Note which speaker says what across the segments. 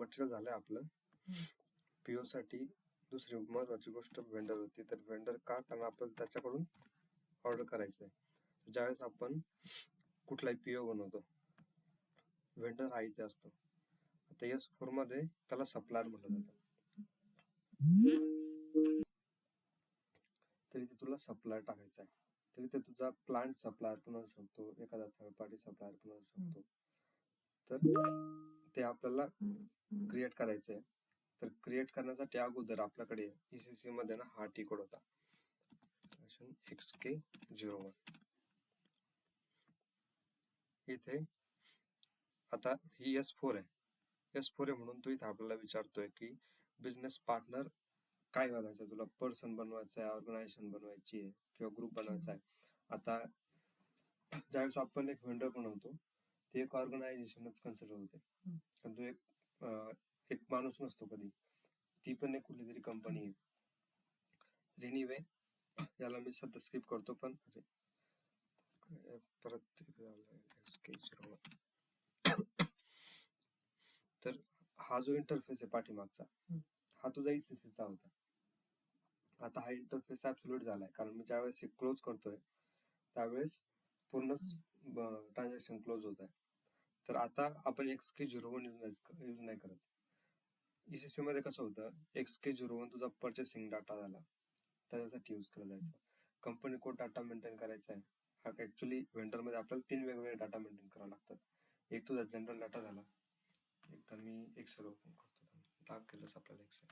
Speaker 1: Material झालंय आपलं. PO साठी दुसरी महत्वाची गोष्ट वेंडर होती. तर वेंडर का? कारण आपल्याला त्याच्याकडून ऑर्डर करायचंय. ज्यावेळेस आपण कुठलाही पीओ बनवतो, वेंडर हा इथे असतो. आता S4 मध्ये त्याला सप्लायर म्हटलं जातं. तर इथे तुला सप्लायर टाकायचा आहे. तर इथे तुझा प्लांट सप्लायर पण असू शकतो, एखादा थर्ड पार्टी सप्लायर पण असू शकतो. तर ते आपल्याला क्रिएट करायचंय. तर क्रिएट करण्यासाठी अगोदर आपल्याकडे ECC मध्ये ना हा टी कोड होता, XK01. इथे आता ही S4 आहे. S4 आहे म्हणून तो इथे आपल्याला विचारतोय की बिझनेस पार्टनर काय बनायचं, तुला पर्सन बनवायचं आहे, ऑर्गनायझेशन बनवायची आहे किंवा ग्रुप बनवायचा आहे. आता ज्यावेळेस आपण एक व्हेंडर बनवतो ते एक ऑर्गनायझेशनच कन्सिडर होते, कारण तो एक माणूस नसतो कधी, ती पण एक कुठली तरी कंपनी आहे. एनिवे याला मी सध्या स्किप करतो. पण अरे परत SK01. तर हा जो इंटरफेस आहे पाठीमागचा, हा तुझा ECC चा होता. आता हा इंटरफेस ऍब्सोल्यूट झालाय, कारण मी ज्यावेळेस हे क्लोज करतोय त्यावेळेस पूर्ण ट्रान्झॅक्शन क्लोज होत आहे. तर आता आपण XK01 यूज नाही करत. ECC मध्ये कसं होतं, XK01 तुझा परचेसिंग डाटा झाला, त्याच्यासाठी यूज केला जायचा. कंपनी कोड डाटा मेंटेन करायचा आहे. हा ऍक्च्युली व्हेंडर मध्ये आपल्याला 3 वेगवेगळे डाटा मेंटेन करावे लागतात. एक तुझा जनरल डाटा झाला, एक तर मी एक्सेल ओपन करतो, टाक केलंच आपल्याला एक्सेल.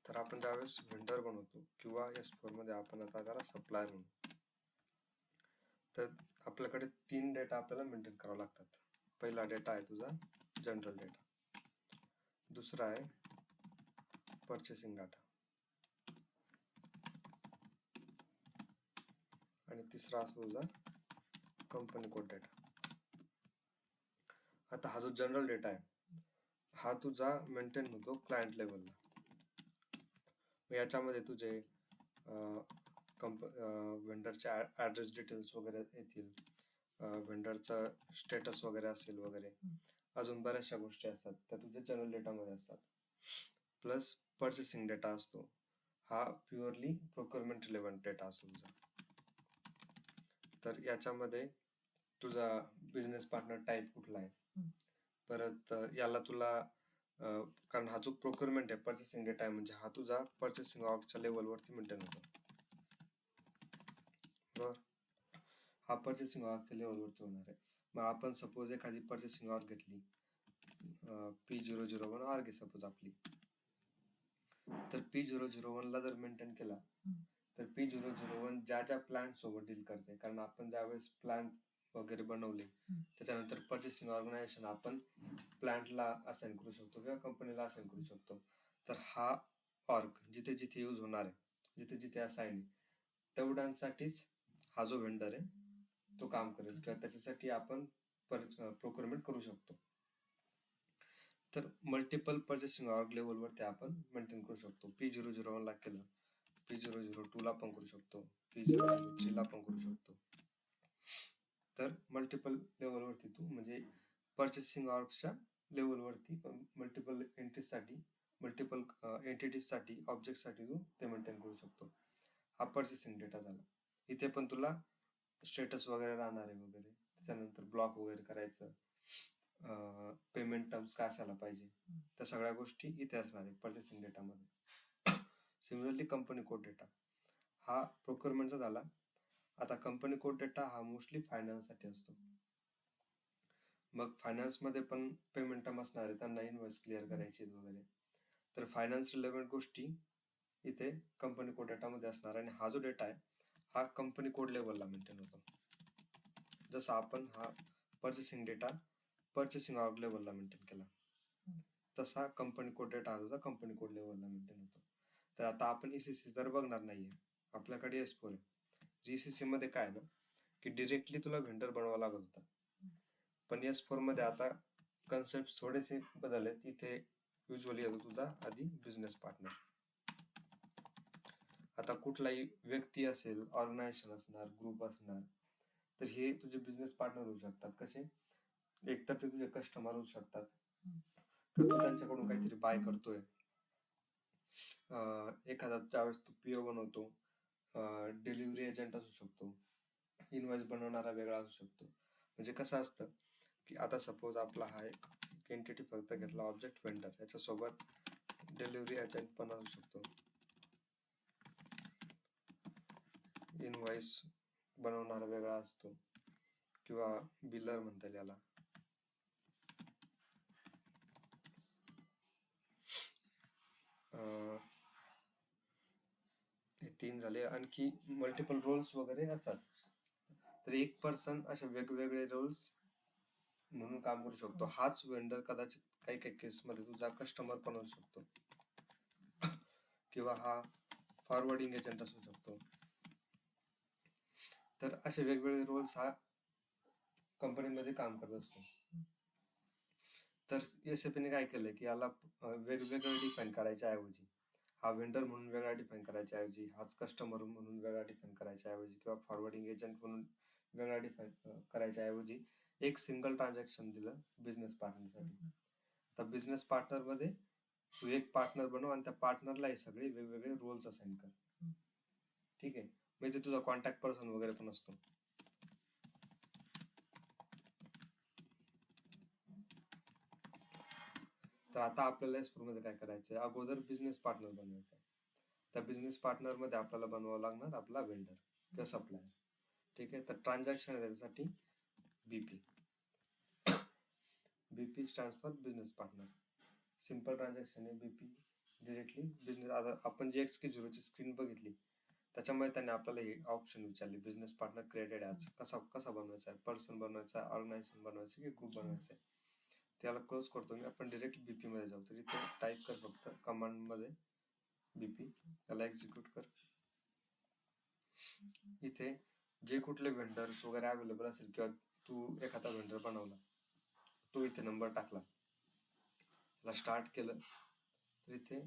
Speaker 1: तर आपण ज्यावेळेस व्हेंडर बनवतो किंवा S4 मध्ये आपण आता त्याला सप्लायर म्हणू, तर आपल्याकडे 3 डेटा आपल्याला मेंटेन करावे लागतात. पहिला डेटा आहे तुझा जनरल डेटा, दुसरा आहे परचेसिंग डाटा, आणि तिसरा असतो तुझा कंपनी कोड डेटा. आता हा जो जनरल डेटा आहे हा तुझा मेंटेन होतो क्लायंट लेवलला. याच्यामध्ये तुझे व्हेंडरचे ऍड्रेस डिटेल्स वगैरे येतील, व्हेंडरचा स्टेटस वगैरे असेल वगैरे, अजून बऱ्याचशा गोष्टी असतात त्या तुझ्या जनरल डेटामध्ये असतात. प्लस परचेसिंग डेटा असतो, हा प्युअरली प्रोक्युरमेंट रिलेव्हंट डेटा असतो तुझा. तर याच्यामध्ये तुझा बिझनेस पार्टनर टाईप कुठला आहे, परत याला तुला कारण हा जो प्रोक्युरमेंट आहे, परचेसिंग डेटा आहे, म्हणजे हा तुझा परचेसिंग ऑर्गच्या लेवलवरती मेंटेन होतो. बरोबर, हा परचेसिंग ऑर्गच्या लेवलवरती होणार आहे. मग आपण सपोज एखादी परचेसिंग ऑर्ग घेतली, P001 ऑर्ग आहे सपोज आपली, तर P001 ला जर मेंटेन केला तर P001 ज्या प्लांट सोबत डील करते, कारण आपण ज्यावेळेस प्लांट वगैरे बनवले त्याच्यानंतर परचेसिंग ऑर्गनायझेशन आपण प्लांटला असाइन करू शकतो किंवा कंपनीला असाइन करू शकतो. तर हा ऑर्ग जिथे जिथे यूज होणार आहे, जिथे जिथे असाइन आहे, तेवढ्यांसाठीच हा जो व्हेंडर आहे तो काम करेल किंवा त्याच्यासाठी आपण प्रोक्युरमेंट करू शकतो. तर मल्टिपल परचेसिंग ऑर्ग लेवलवरती आपण मेंटेन करू शकतो. P001 ला केलं, P002 ला पण करू शकतो, P003 ला पण करू शकतो. तर मल्टिपल लेवलवरती तू म्हणजे परचेसिंग ऑर्गच्या लेवलवरती मल्टिपल एंट्रीजसाठी, मल्टिपल एंटिटीजसाठी, ऑब्जेक्टसाठी तू ते मेंटेन करू शकतो. हा परचेसिंग डेटा झाला. इथे पण तुला स्टेटस वगैरे राहणार आहे वगैरे, त्याच्यानंतर ब्लॉक वगैरे करायचं, पेमेंट टर्म्स काय असायला पाहिजे, त्या सगळ्या गोष्टी इथे असणार आहे परचेसिंग डेटामध्ये. सिमिलरली कंपनी कोड डेटा हा प्रोक्युरमेंटचा झाला. आता कंपनी कोड डेटा हा मोस्टली फायनान्स साठी असतो. मग फायनान्स मध्ये पण पेमेंट टर्म असणार आहे, त्यांना इनवॉइस क्लिअर करायचे वगैरे. तर फायनान्स रिलेव्हंट गोष्टी इथे कंपनी कोड डेटा मध्ये असणार, आणि हा जो डेटा आहे हा कंपनी कोड लेवलला मेंटेन होतो. जसं आपण हा परचेसिंग डेटा परचेसिंग ऑर्ग लेवलला मेंटेन केला, तसा कंपनी कोड डेटा हा कंपनी कोड लेवलला मेंटेन होतो. तर आता आपण ECC तर बघणार नाहीये, आपल्याकडे S4 आहे. ECC मध्ये काय ना की डिरेक्टली तुला व्हेंडर बनवावा लागत होता, पण S4 मध्ये आता कन्सेप्ट थोडेसे बदललेत. इथे युजली येतो तुझा आधी बिझनेस पार्टनर. आता कुठलाही व्यक्ती असेल, ऑर्गनायझेशन असणार, ग्रुप असणार, तर हे तुझे बिझनेस पार्टनर होऊ शकतात. कसे? एकतर ते तुझे कस्टमर होऊ शकतात, तर तू त्यांच्याकडून काहीतरी बाय करतोय. एखादा त्यावेळेस तू पीओ बनवतो, डिलिव्हरी एजंट असू शकतो, इनवॉइस बनवणारा वेगळा असू शकतो. म्हणजे कसं असतं की आता सपोज आपला हा एक एंटिटी फक्त घेतला ऑब्जेक्ट वेंडर, याच्यासोबत डिलिव्हरी एजंट पण असू शकतो, इनवॉइस बनवणारा वेगळा असतो, किंवा बिलर म्हणता येईल याला. हे 3 झाले. आणखी मल्टिपल रोल्स वगैरे असतात. तर एक पर्सन असे वेगवेगळे रोल्स म्हणून काम करू शकतो. हाच वेंडर कदाचित काही काही केसमध्ये तुझा कस्टमर पण असू शकतो, किंवा हा फॉरवर्डिंग एजंट असू शकतो. तर असे वेगवेगळे रोल्स हा कंपनीमध्ये काम करत असतो. तर SAP ने काय केलंय की याला वेगवेगळं डिफाईन करायच्या ऐवजी, हा वेंडर म्हणून वेगळा डिफाईन करायच्या ऐवजी, हाच कस्टमर म्हणून वेगळा डिफाईन करायच्या ऐवजी, किंवा फॉरवर्डिंग एजंट म्हणून वेगळा डिफाईन करायच्या ऐवजी एक सिंगल ट्रान्झॅक्शन दिलं बिझनेस पार्टनरसाठी. आता बिझनेस पार्टनर मध्ये तू एक पार्टनर बनव आणि त्या पार्टनरला हे सगळे वेगवेगळे रोल्स असाइन कर. ठीक आहे, म्हणजे तुझा कॉन्टॅक्ट पर्सन वगैरे पण असतो. तर आता आपल्याला एस4 मध्ये काय करायचंय, अगोदर बिझनेस पार्टनर बनवायचा आहे. त्या बिझनेस पार्टनर मध्ये आपल्याला बनवावं लागणार आपला वेंडर किंवा सप्लायर. ठीक आहे, तर ट्रान्झॅक्शन त्यासाठी BP. BP stands for business partner. Simple transaction आहे BP, डिरेक्टली बिझनेस. आता आपण जी XK0 ची स्क्रीन बघितली त्याच्यामध्ये त्याने आपल्याला हे ऑप्शन विचारले, बिझनेस पार्टनर क्रिएटेड ॲज. कसा बनवायचा आहे, पर्सन बनवायचा आहे, ऑर्गनायझेशन बनवायचं की ग्रुप बनवायचं आहे. त्याला क्लोज करतो मी. आपण डिरेक्ट BP मध्ये जाऊ. तर इथे टाईप कर फक्त कमांड मध्ये BP, त्याला एक्झिक्यूट कर. इथे जे कुठले वेंडर्स वगैरे अवेलेबल असेल, किंवा तू एखादा वेंडर बनवला, तो इथे नंबर टाकला, त्याला स्टार्ट केलं, तर इथे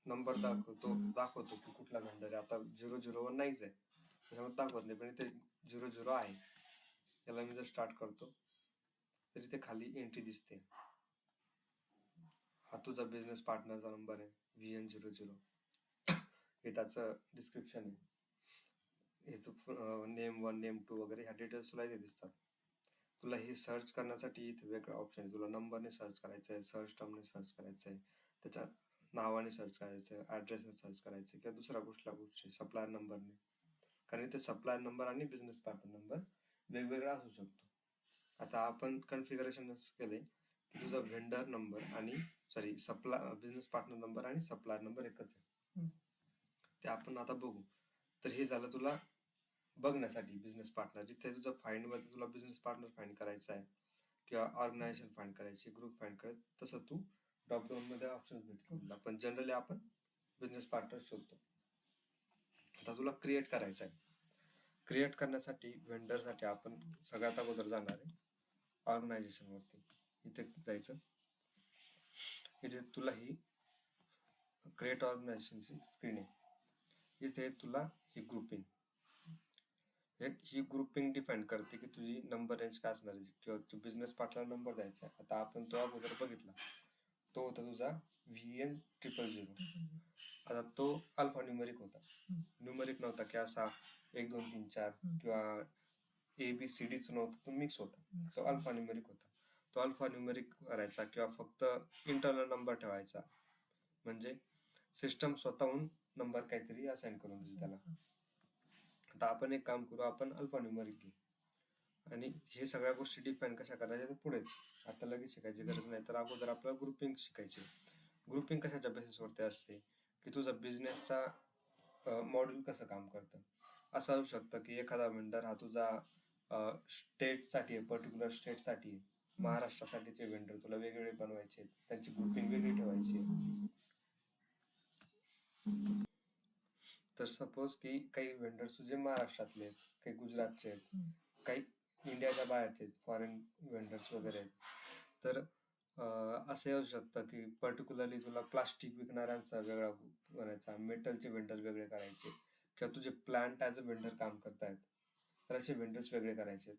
Speaker 1: नंबर दाखवतो की कुठला वेंडर आहे. आता 001 नाहीच आहे त्याच्यामध्ये दाखवत नाही, पण इथे 00 आहे. याला मी जर स्टार्ट करतो तर इथे खाली एंट्री दिसते, हा तुझा बिझनेस पार्टनरचा नंबर आहे VN00. हे त्याचं डिस्क्रिप्शन आहे, ह्याचं नेम 1 नेम 2 वगैरे ह्या डिटेल्स तुला इथे दिसतात. तुला हे सर्च करण्यासाठी इथे वेगळा ऑप्शन आहे. तुला नंबरने सर्च करायचं आहे, सर्च टर्मने सर्च करायचं आहे, त्याच्या नावाने सर्च करायचं आहे, ॲड्रेसने सर्च करायचं आहे, किंवा दुसऱ्या कुठल्या गोष्टी सप्लायर नंबरने. कारण इथे सप्लायर नंबर आणि बिझनेस पार्टनर नंबर वेगवेगळा असू शकतो. आता आपण कन्फिगरेशन केले की तुझा व्हेंडर नंबर आणि बिझनेस पार्टनर नंबर आणि सप्लायर नंबर एकच आहे. ते आपण आता बघू. तर हे झालं तुला बघण्यासाठी बिझनेस पार्टनर. जिथे तुझं फाइंड मध्ये तुला बिझनेस पार्टनर फाइंड करायचा आहे, किंवा ऑर्गनायझेशन फाइंड करायची, ग्रुप फाइंड करायचं, तसं तू ड्रॉपडाऊन मध्ये ऑप्शन भेटतील. पण जनरली आपण बिझनेस पार्टनर शोधतो. आता तुला क्रिएट करायचं आहे. क्रिएट करण्यासाठी वेंडरसाठी आपण सगळ्यात अगोदर जाणार आहे ऑर्गनायझेशन वरती. इथे जायचं. इथे तुला ही क्रिएट ऑर्गनायझेशनची स्क्रीन आहे. इथे तुला ही ग्रुपिंग डिफाईन करते की तुझी नंबर रेंज काय असणार आहे, किंवा तू बिझनेस पार्टनर नंबर द्यायचा. आता आपण तो अगोदर बघितला, तो होता तुझा VN000. आता तो अल्फा न्यूमरिक होता, न्यूमरिक नव्हता की असा 1 2 3 4 किंवा ABCDच नव्हता, तो मिक्स होता. तो अल्फा न्यूमरिक होता. तो अल्फा न्यूमरिक करायचा, किंवा फक्त इंटरनल नंबर ठेवायचा, म्हणजे सिस्टम स्वतःहून नंबर काहीतरी असाइन करून देईल त्याला. आता आपण एक काम करू, आपण अल्फा न्यूमरिक घेऊ, आणि हे सगळ्या गोष्टी डिफाईन कशा करायच्या ते पुढेच, आता लगेच शिकायची गरज नाही. तर अगोदर आपल्याला ग्रुपिंग शिकायची. ग्रुपिंग कशाच्या बेसिसवरती असते की तुझा बिझनेसचा मॉड्यूल कसं काम करतं. असं असू शकतं की एखादा वेंडर हा तुझा स्टेटसाठी आहे, पर्टिक्युलर स्टेटसाठी आहे. महाराष्ट्रासाठीचे वेंडर तुला वेगवेगळे बनवायचे, त्यांची ग्रुपिंग वेगळी ठेवायची. तर सपोज की काही वेंडर्स तुझे महाराष्ट्रातले आहेत, काही गुजरातचे आहेत, काही इंडियाच्या बाहेरचे आहेत, फॉरेन वेंडर्स वगैरे आहेत. तर असं येऊ शकतं की पर्टिक्युलरली तुला प्लास्टिक विकणाऱ्यांचा वेगळा ग्रुप बनायचा, मेटलचे वेंडर वेगळे करायचे, किंवा तुझे प्लांट ॲज अ वेंडर काम करतायत तर असे वेंडर्स वेगळे करायचे.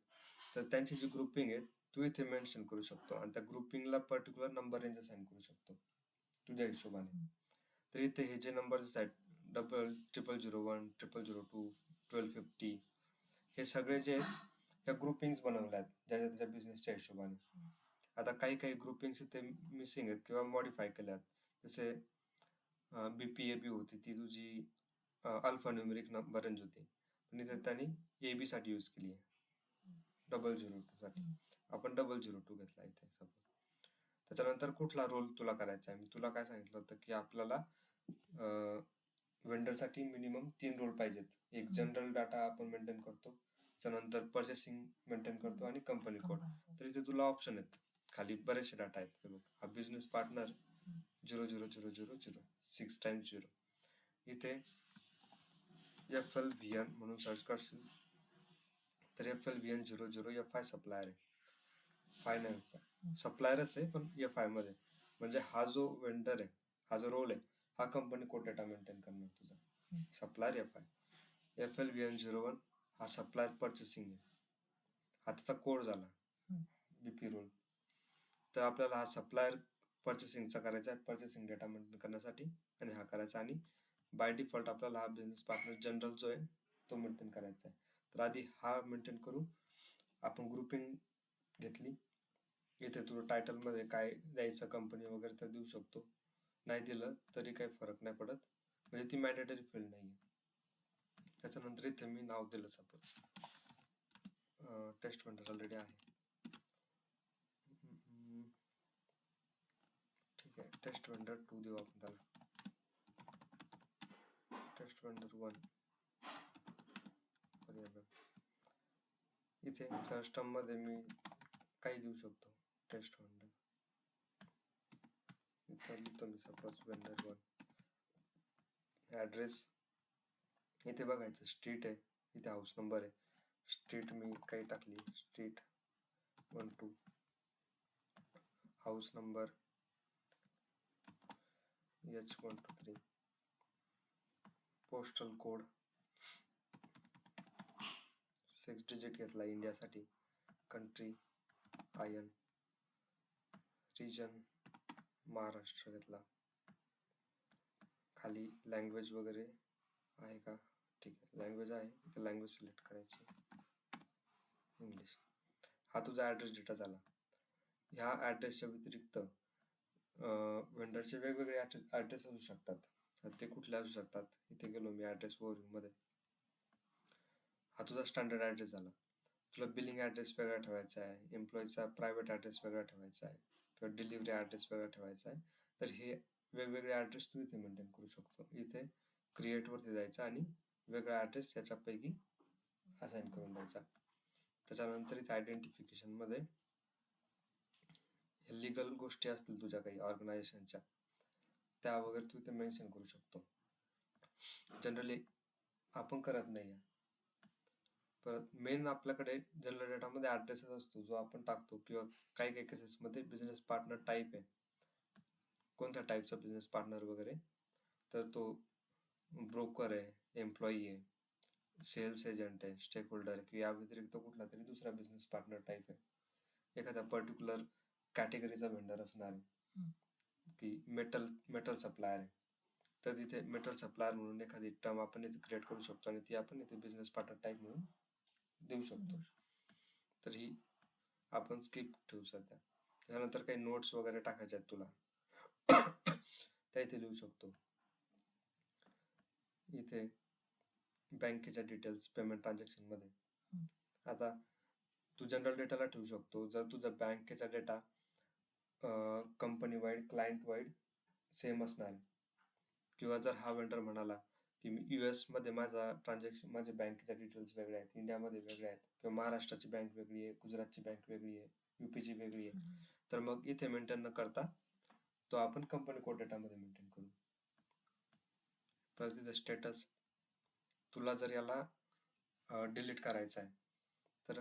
Speaker 1: तर त्यांची जी ग्रुपिंग आहे तू इथे मेन्शन करू शकतो आणि त्या ग्रुपिंगला पर्टिक्युलर नंबर रेंज असाइन करू शकतो तुझ्या हिशोबाने. तर इथे हे जे नंबर्स आहेत 0001, 0002, 1250, हे सगळे जे ह्या ग्रुपिंग्स बनवल्या आहेत ज्याच्या त्याच्या बिझनेसच्या हिशोबाने. आता काही काही ग्रुपिंग्स इथे मिसिंग आहेत किंवा मॉडिफाय केल्यात. जसे BPAB होती ती तुझी अल्फा न्यूमेरिक नंबर रेंज होती, पण इथे त्यांनी AB साठी यूज केली आहे, 002 साठी. आपण 002 घेतला इथे सपोज. त्याच्यानंतर कुठला रोल तुला करायचा आहे, मी तुला काय सांगितलं होतं की आपल्याला वेंडरसाठी मिनिमम 3 रोल पाहिजेत. एक जनरल डाटा आपण मेंटेन करतो, त्याच्यानंतर पर्चेसिंग मेंटेन करतो आणि कंपनी कोड. तर इथे तुला ऑप्शन आहेत, खाली बरेचसे डाटा आहेत. हे बघ, हा बिझनेस पार्टनर 00000 6 0. इथे FLVN म्हणून सर्च करशील तर FLVN 00 FI सप्लायर आहे, फायनान्सचा सप्लायरच आहे पण FI मध्ये. म्हणजे हा जो वेंडर आहे, हा जो रोल आहे, हा कंपनी कोड डेटा मेंटेन करणार तुझा. Supplier FI. FLVN 01 हा सप्लायर पर्चेसिंग आहे, हा त्याचा कोड झाला BP रोल. तर आपल्याला हा सप्लायर पर्चेसिंगचा करायचा आहे, पर्चेसिंग डेटा मेंटेन करण्यासाठी, आणि हा करायचा. आणि बाय डिफॉल्ट आपल्याला हा बिझनेस पार्टनर जनरल जो आहे तो मेंटेन करायचा आहे. तर आधी हा मेंटेन करू. आपण ग्रुपिंग घेतली, इथे तुला टायटलमध्ये काय द्यायचं कंपनी वगैरे तर देऊ शकतो, नाही दिलं तरी काही फरक नाही पडत, म्हणजे ती मॅन्डेटरी फील्ड नाही आहे. त्याच्यानंतर इथे मी नाव दिलं सपोज टेस्ट वेंडर ऑलरेडी आहे, ठीक आहे. टेस्ट वेंडर 2 देऊ आपण त्याला, टेस्ट वेंडर 1. इथे सर्च टर्म मध्ये मी काही देऊ शकतो, टेस्ट वेंडर. इथे लिहितो मी सपोज वेंडर 1. ॲड्रेस इथे बघायचं, स्ट्रीट आहे, इथे हाऊस नंबर आहे, स्ट्रीट मी काही टाकली, street 12, house number H123, postal code 6 digit घेतला इंडियासाठी, कंट्री IN, रिजन महाराष्ट्र घेतला. खाली लँग्वेज वगैरे आहे का, ठीक आहे, लँग्वेज आहे, इथे लँग्वेज सिलेक्ट करायची, इंग्लिश. हा तुझा ॲड्रेस डेटा झाला. ह्या ॲड्रेसच्या व्यतिरिक्त वेंडरचे वेगवेगळे ॲड्रेस असू शकतात. ते कुठले असू शकतात, इथे गेलो मी ॲड्रेस ओव्हरव्ह्यूमध्ये. हा तुझा स्टँडर्ड ॲड्रेस झाला. तुला बिलिंग ॲड्रेस वेगळा ठेवायचा आहे, एम्प्लॉईचा प्रायव्हेट ॲड्रेस वेगळा ठेवायचा आहे, किंवा डिलिव्हरी ॲड्रेस वेगळा ठेवायचा आहे, तर हे वेगवेगळे ॲड्रेस तू इथे मेंटेन करू शकतो. इथे क्रिएटवरती जायचं आणि वेगळा ॲड्रेस याच्यापैकी असाइन करून द्यायचा. त्याच्यानंतर इथे आयडेंटिफिकेशनमध्ये लिगल गोष्टी असतील तुझ्या काही ऑर्गनायझेशनच्या, त्या वगैरे तू इथे मेन्शन करू शकतो. जनरली आपण करत नाही आहे. परत मेन आपल्याकडे जनरल डेटामध्ये ॲड्रेसच असतो जो आपण टाकतो, किंवा काही काही केसेसमध्ये बिझनेस पार्टनर टाईप आहे, कोणत्या टाईपचा बिझनेस पार्टनर वगैरे, तर तो ब्रोकर आहे, एम्प्लॉई आहे, सेल्स एजंट आहे, स्टेक होल्डर आहे, किंवा या व्यतिरिक्त कुठला तरी दुसरा बिझनेस पार्टनर टाईप आहे. एखाद्या पर्टिक्युलर कॅटेगरीचा व्हेंडर असणार आहे, की मेटल सप्लायर आहे, तर तिथे मेटल सप्लायर म्हणून एखादी टर्म आपण इथे क्रिएट करू शकतो आणि ती आपण इथे बिझनेस पार्टनर टाईप म्हणून देऊ शकतो. तर ही आपण स्किप ठेवू सध्या. त्यानंतर काही नोट्स वगैरे टाकायचे आहेत तुला, त्या इथे लिहू शकतो. इथे बँकेच्या डिटेल्स पेमेंट ट्रान्झॅक्शन मध्ये, आता तू जनरल डेटाला ठेवू शकतो. जर तुझा बँकेचा data company wide client wide same असणार आहे, किंवा जर हा वेंडर म्हणाला की मी US मध्ये माझा ट्रान्झॅक्शन, माझे बँकेच्या डिटेल्स वेगळे आहेत, इंडियामध्ये वेगळे आहेत, किंवा महाराष्ट्राची बँक वेगळी आहे, गुजरातची बँक वेगळी आहे, UPची वेगळी आहे, तर मग इथे मेंटेन न करता तो आपण कंपनी कोड डेटामध्ये मेंटेन करू. परत इथे स्टेटस, तुला जर याला डिलीट करायचं आहे तर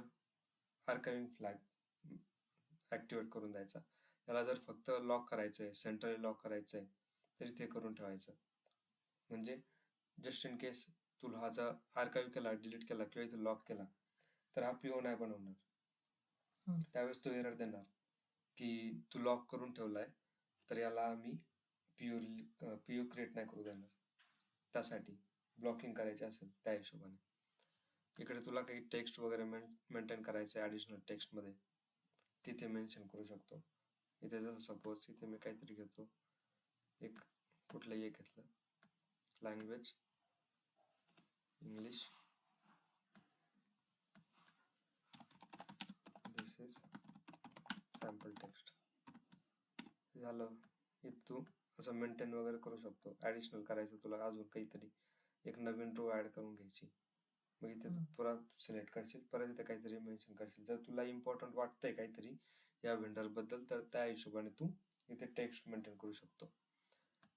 Speaker 1: आर्काइविंग फ्लॅग ॲक्टिवेट करून द्यायचा. याला जर फक्त लॉक करायचंय, सेंट्रली लॉक करायचंय, तर इथे करून ठेवायचं. म्हणजे जस्ट इन केस तुला हा जर आर्काइव्ह केला, डिलीट केला किंवा इथे लॉक केला, तर हा PO नाही बनवणार. त्यावेळेस तो एरर देणार की तू लॉक करून ठेवलाय, तर याला आम्ही PO क्रिएट नाही करू देणार. त्यासाठी ब्लॉकिंग करायचे असेल त्या हिशोबाने. इकडे तुला काही टेक्स्ट वगैरे मेंटेन करायचं आहे ॲडिशनल टेक्स्टमध्ये, तिथे मेन्शन करू शकतो. इथे जसं सपोज इथे मी काहीतरी घेतो, एक कुठलंही एक घेतलं, language English, this is sample text झालं. इथं तू असं मेंटेन वगैरे करू शकतो. ॲडिशनल करायचं तुला अजून काहीतरी, एक नवीन रो ॲड करून घ्यायची. मग इथे तू परत सिलेक्ट करशील, परत इथे काहीतरी मेन्शन करशील. जर तुला इम्पॉर्टंट वाटतंय काहीतरी या व्हेंडरबद्दल, तर त्या हिशोबाने तू इथे टेक्स्ट मेंटेन करू शकतो.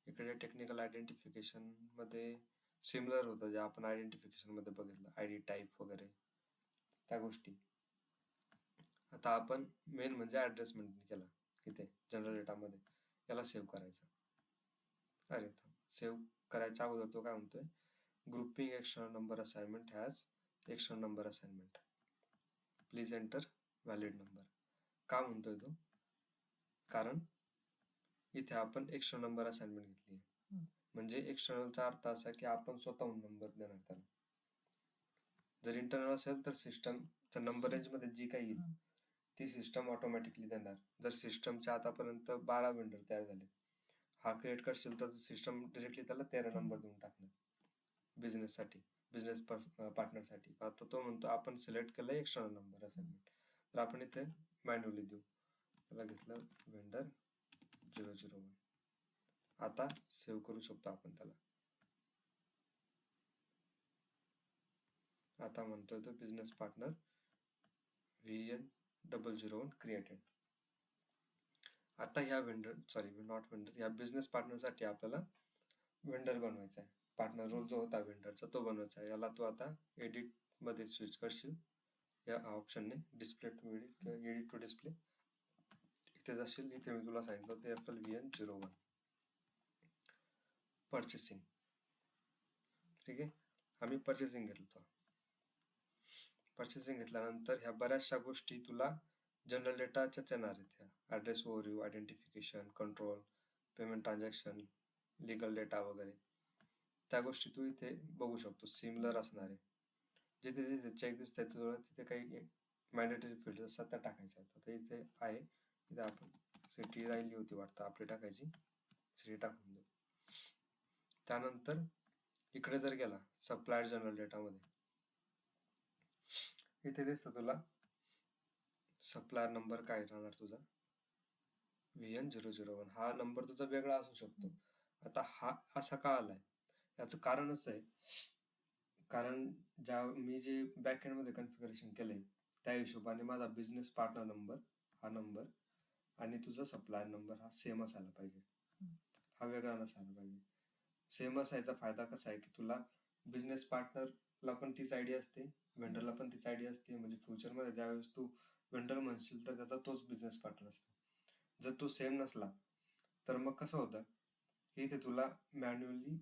Speaker 1: इकडे टेक्निकल आयडेंटिफिकेशनमध्ये सिमिलर होतं जे आपण आयडेंटिफिकेशनमध्ये बघितलं, ID टाईप वगैरे त्या गोष्टी. आता आपण मेन म्हणजे ॲड्रेस मेंटेन केला इथे जनरल डेटामध्ये, याला सेव्ह करायचं. अरे सेव्ह करायच्या अगोदर तो काय म्हणतोय, grouping external number assignment has external number assignment, please enter valid number. का म्हणतोय तो, कारण इथे आपण एक्स्टर्नल नंबर असाइनमेंट घेतली. म्हणजे एक्स्टर्नलचा अर्थ असा की आपण स्वतःहून नंबर देणार त्याला. जर इंटरनल असेल तर सिस्टमच्या नंबर रेंजमध्ये जी काही येईल ती सिस्टम ऑटोमॅटिकली देणार. जर सिस्टमच्या आतापर्यंत 12 व्हेंडर तयार झाले, हा क्रिएट करशील तर सिस्टम डिरेक्टली त्याला 13 नंबर देऊन टाकणार बिझनेससाठी, बिझनेस पार्टनरसाठी. आता तो म्हणतो आपण सिलेक्ट केलं एक्स्टर्नल नंबर असाइनमेंट, तर आपण इथे मॅन्युअली देऊ. त्याला घेतलं व्हेंडर 001. आता सेव्ह करू शकतो आपण त्याला. आता म्हणतोय तो बिझनेस पार्टनर VN001 क्रिएटेड. आता ह्या ह्या बिझनेस पार्टनरसाठी आपल्याला व्हेंडर बनवायचा आहे. पार्टनर रोल जो होता व्हेंडरचा तो बनवायचा आहे. याला तू आता एडिट मध्ये स्विच करशील या ऑप्शनने, डिस्प्ले टू एडिट किंवा एडिट टू डिस्प्ले. इथे जाशील, इथे मी तुला सांगितलं होतं FLVN01 परचेसिंग. ठीक आहे, आम्ही परचेसिंग घेतलं. परचेसिंग घेतल्यानंतर ह्या बऱ्याचशा गोष्टी तुला जनरल डेटाच्याच येणार आहेत. Address overview, identification, control, payment transaction, legal data वगैरे त्या गोष्टी तू इथे बघू शकतो. सिमिलर असणार आहे. जिथे जिथे चेक दिसतंय तुला तिथे काही मॅन्डेटरी फील्ड असतात त्या टाकायच्या. आता इथे आहे, इथे आपण सिटी राहिली होती वाटतं आपली टाकायची, सिटी टाकून देऊ. त्यानंतर इकडे जर गेला सप्लायर जनरल डेटामध्ये, इथे दिसतं तुला सप्लायर नंबर काय राहणार तुझा, VN001. हा नंबर तुझा वेगळा असू शकतो. आता हा असा का आलाय, याचं कारण असं आहे, कारण मी जे बॅकएंड मध्ये कन्फिगरेशन केलंय त्या हिशोबाने माझा बिझनेस पार्टनर नंबर हा नंबर आणि तुझा सप्लायर नंबर हा सेम असायला पाहिजे, हा वेगळा नसायला पाहिजे. सेम असायचा फायदा कसा आहे की तुला बिझनेस पार्टनरला पण तीच आयडी असते, व्हेंडरला पण तीच आयडी असते. म्हणजे फ्युचरमध्ये ज्यावेळेस तू व्हेंडर म्हणशील तर त्याचा तोच बिझनेस पार्टनर असतो. जर तो सेम नसला तर मग कसं होतं, इथे तुला मॅन्युअली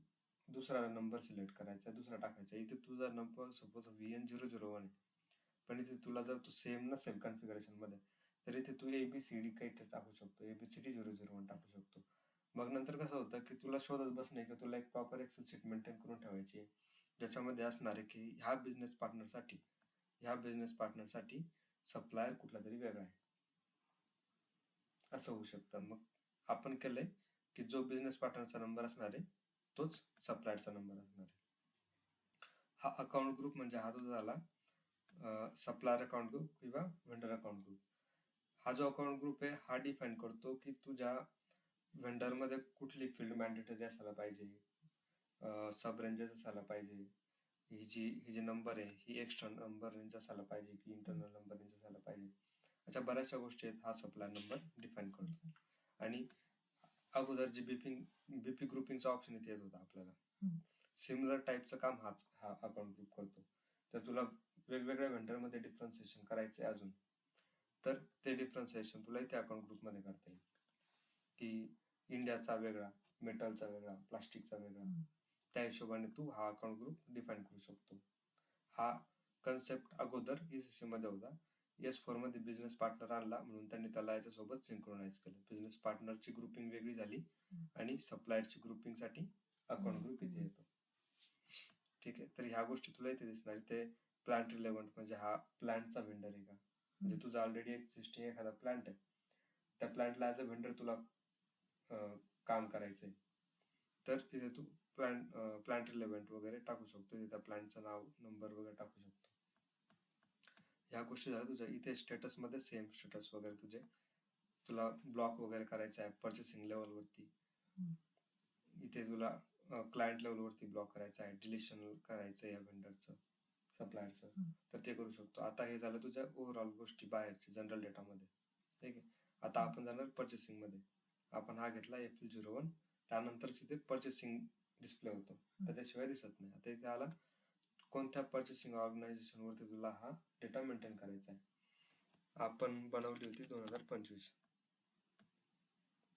Speaker 1: दुसरा नंबर सिलेक्ट करायचा, दुसरा टाकायचा. इथे तुझा नंबर सपोज VN001 आहे, पण इथे तुला जर तो सेम नसेल कन्फिगरेशन मध्ये तर इथे तू ABCD काही टाकू शकतो, ABCD001 टाकू शकतो. मग नंतर कसं होतं की तुला शोधत बसणे की तुला एक प्रॉपर एक्सेल शीट मेंटेन करून ठेवायची आहे, ज्याच्यामध्ये असणार आहे की ह्या बिझनेस पार्टनरसाठी सप्लायर कुठला तरी वेगळा आहे, असं होऊ शकतं. मग आपण केलंय की जो बिझनेस पार्टनरचा नंबर असणार आहे तोच सप्लायरचा नंबर असणार आहे. हा अकाउंट ग्रुप म्हणजे हा जो झाला सप्लायर अकाउंट ग्रुप किंवा व्हेंडर अकाउंट ग्रुप. हा जो अकाउंट ग्रुप आहे हा डिफाईन करतो की तुझ्या व्हेंडरमध्ये कुठली फील्ड मॅन्डेटरी असायला पाहिजे, सब रेंजेस असायला पाहिजे, ही जी नंबर आहे ही एक्स्टर्नल नंबर रेंज असायला पाहिजे की इंटरनल नंबर रेंज असायला पाहिजे. अशा बऱ्याचशा गोष्टी आहेत हा सप्लायर नंबर डिफाईन करतो. आणि अगोदर जे बीपी ग्रुपिंगचा ऑप्शन इथे येत होता आपल्याला, सिमिलर टाईपचं काम हा अकाउंट ग्रुप करतो. तर तुला वेगवेगळ्या व्हेंडरमध्ये डिफरन्सिएशन करायचं आहे अजून, तर ते डिफरन्सिएशन तुला इथे अकाउंट ग्रुपमध्ये करता येईल. की इंडियाचा वेगळा, मेटलचा वेगळा, प्लास्टिकचा वेगळा. त्या हिशोबाने तू हा अकाउंट ग्रुप डिफाईन करू शकतो. हा कन्सेप्ट अगोदर ECC मध्ये होता. S4 मध्ये बिझनेस पार्टनर आणला म्हणून त्यांनी त्याला याच्यासोबत सिंक्रोनाइज केलं. बिझनेस पार्टनरची ग्रुपिंग वेगळी झाली आणि सप्लायरची ग्रुपिंगसाठी अकाउंट ग्रुप इथे येतो. ठीक आहे, तर ह्या गोष्टी तुला इथे दिसणार. ते प्लांट रिलेव्हंट म्हणजे हा प्लांटचा व्हेंडर आहे का, म्हणजे तुझा ऑलरेडी एक्झिस्टिंग एखादा प्लांट आहे, त्या प्लांटला ॲज अ व्हेंडर तुला काम करायचंय, तर तिथे तू प्लांट रिलेव्हंट वगैरे टाकू शकतो. तिथे प्लांटचं नाव, नंबर वगैरे टाकू शकतो. ह्या गोष्टी झाल्या तुझ्या. इथे स्टेटसमध्ये सेम स्टेटस वगैरे तुला ब्लॉक वगैरे करायचं आहे परचेसिंग लेवलवरती. इथे तुला क्लायंट लेवलवरती ब्लॉक करायचं आहे, डिलिशन करायचं आहे या व्हेंडरचं, सप्लायरचं, तर ते करू शकतो. आता हे झालं तुझ्या ओव्हरऑल गोष्टी बाहेरच्या जनरल डेटामध्ये. ठीक आहे, आता आपण जाणार पर्चेसिंगमध्ये. आपण हा घेतला FL01, त्यानंतरच इथे पर्चेसिंग डिस्प्ले होतो, त्याच्याशिवाय दिसत नाही. आता इथे आला कोणत्या पर्चेसिंग ऑर्गनायझेशनवरती तुला हा डेटा मेंटेन करायचा आहे. आपण बनवली होती 2025.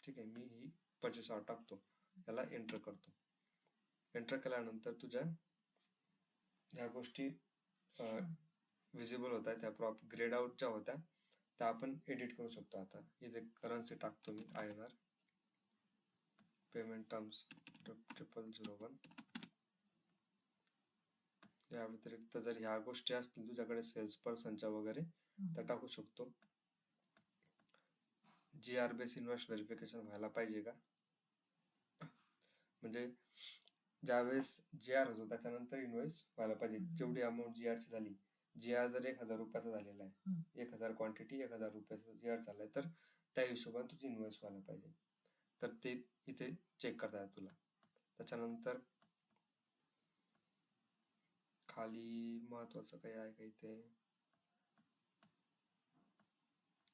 Speaker 1: ठीक आहे, मी ही परचेस ऑर्डर टाकतो, याला एंटर करतो. एंटर केल्यानंतर तुझ्या ह्या गोष्टी विजिबल होत आहेत. त्या ग्रेड आउट ज्या होत्या त्या आपण एडिट करू शकतो. आता इथे करन्सी टाकतो मी INR, पेमेंट टर्म्स 0001. या व्यतिरिक्त जर ह्या गोष्टी असतील तुझ्याकडे सेल्स पर्सनच्या वगैरे, त्या टाकू शकतो. GR बेस इन्व्हॉइस व्हेरिफिकेशन व्हायला पाहिजे का, म्हणजे ज्यावेळेस GR होतो त्याच्यानंतर इन्व्हॉइस व्हायला पाहिजे. जेवढी अमाऊंट GR ची झाली, GR जर 1000 रुपयाचा झालेला आहे, 1000 क्वांटिटी 1000 रुपयाचा GR झालाय, तर त्या हिशोबाने तुझी इन्व्हॉइस व्हायला पाहिजे. तर ते इथे चेक करता येईल तुला. त्याच्यानंतर खाली महत्वाचं काही आहे का,